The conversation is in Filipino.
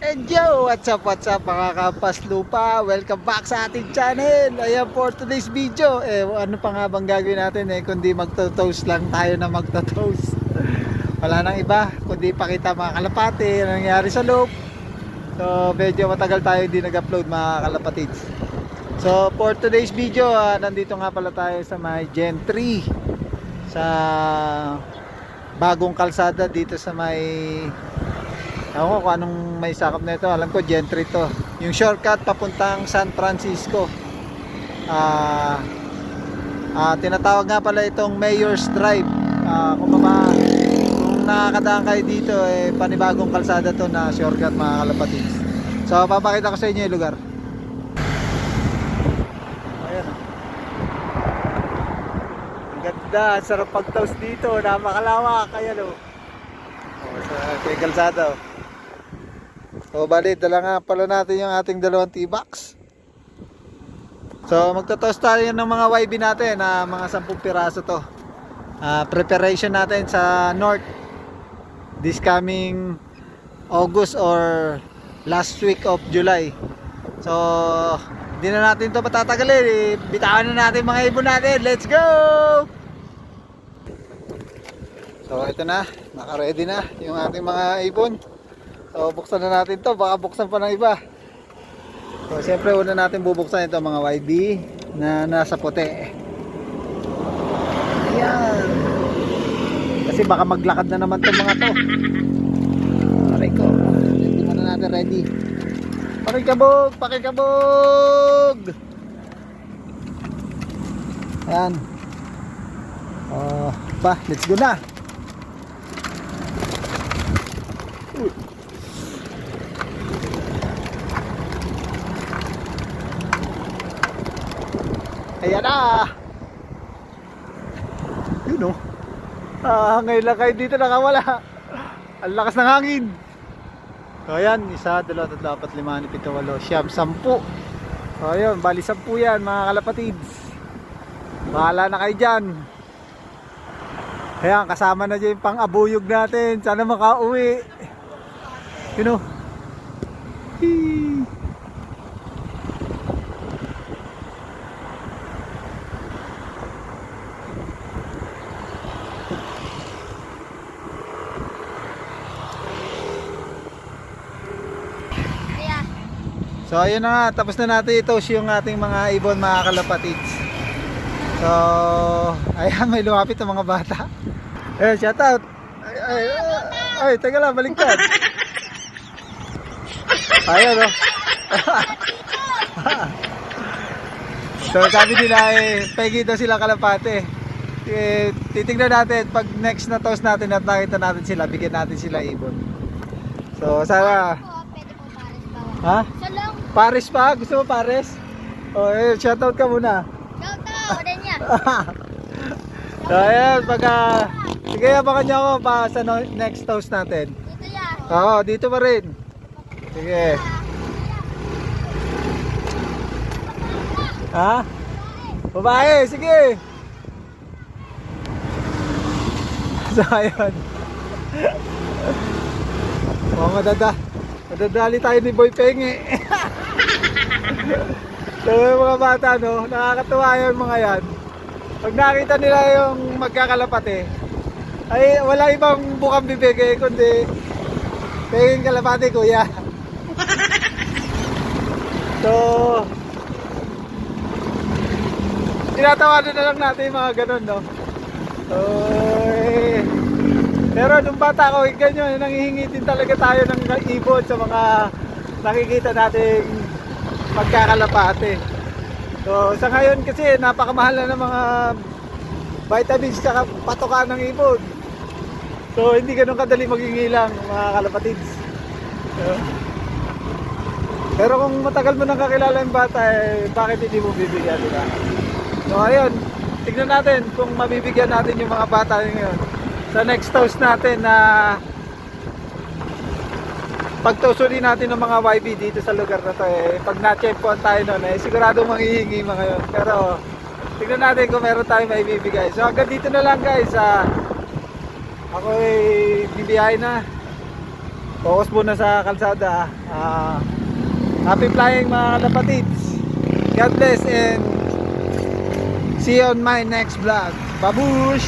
And yo, what's up mga Kampas Lupa? Welcome back sa ating channel. Ayan for today's video. Ano pa nga bang gagawin natin kundi magto-toast lang tayo na magto-toast. Wala nang iba, kundi pakita mga kalapati, ano nangyari sa loop. So, medyo matagal tayo hindi nag-upload mga kalapatids. So, for today's video, nandito nga pala tayo sa may Gen 3. Sa bagong kalsada dito sa may... Ako kung anong may sakop na ito. Alam ko Gen 3 to. Yung shortcut papuntang San Francisco. Tinatawag nga pala itong Mayor's Drive. Kung nakakadaan kayo dito, panibagong kalsada to na shortcut mga kalapatids. So papakita ko sa inyo yung lugar. Ayan. Ang ganda, sarap pag-toast dito. Napakalawak. Ayan o. Sa kay kalsada o. So bali, dala nga pala natin yung ating dalawang T-box. So magtotoast tayo ng mga YB natin na mga 10 piraso to. Preparation natin sa North this coming August or last week of July. So hindi na natin to patatagalin, bitawan na natin mga ibon natin. Let's go! So ito na, naka-ready na yung ating mga ibon. So buksan na natin to, baka buksan pa ng iba. So siyempre una natin bubuksan ito mga YB na nasa puti. Ayan. Kasi baka maglakad na naman itong mga to. Aray ko, hindi na natin ready. Pakikabog, pakikabog. Ayan. Let's go na. Ayan na. Yun o. Ngayon lang kayo dito nakawala. Ang lakas ng hangin. So ayan, 1, 2, 3, 4, 5, 6, 7, 8, 9, 10. So ayun, bali 10 yan mga kalapatids. Bahala na kayo dyan. Ayan, kasama na dyan yung pang-abuyog natin. Sana makauwi. Yun o. So ayun na nga, tapos na natin ito yung ating mga ibon mga kalapatids. So ayan, may lumapit ang mga bata. Shout out. Ay, teka lang, baliktad. Ayan o. So sabi nila pegi daw sila kalapate. Titingnan natin pag next na toast natin at nakita natin sila, bigyan natin sila ibon. So sana. Ha? Pares pa? Gusto mo pares? Shoutout ka muna. Shoutout din niya. So ayan, sige, abangan nyo ako pa sa next toast natin. Dito yan. Oo, dito pa rin. Sige. Ha? Babae, sige. So ayun. Madadali tayo ni Boy Penge. So yung mga bata no, nakakatuwa yung mga yan. Pag nakita nila yung magkakalapate, ay wala ibang bukang bibig kundi Pengeng kalapate kuya. So tinatawanan na lang natin yung mga ganun no. So pero nung bata ko, ganyan, nanghihingi din talaga tayo ng ibon sa mga nakikita nating magkakalapate. So sa ngayon kasi napakamahal na ng mga vitamins at patokan ng ibon. So hindi ganun kadali maghingilang mga kalapatids. Pero kung matagal mo nang kakilala yung bata, bakit hindi mo bibigyan, diba? So ayun, tignan natin kung mabibigyan natin yung mga bata ngayon. Sa next toast natin na pagtusuli natin ng mga YB dito sa lugar na to pag na-chempuan tayo nun sigurado manghihingi mga yun. Pero tignan natin kung meron tayong maibibigay. So hanggang dito na lang guys. Ako bibiyahe na. Focus muna sa kalsada. Happy flying mga kapatids. God bless and see you on my next vlog. Babush!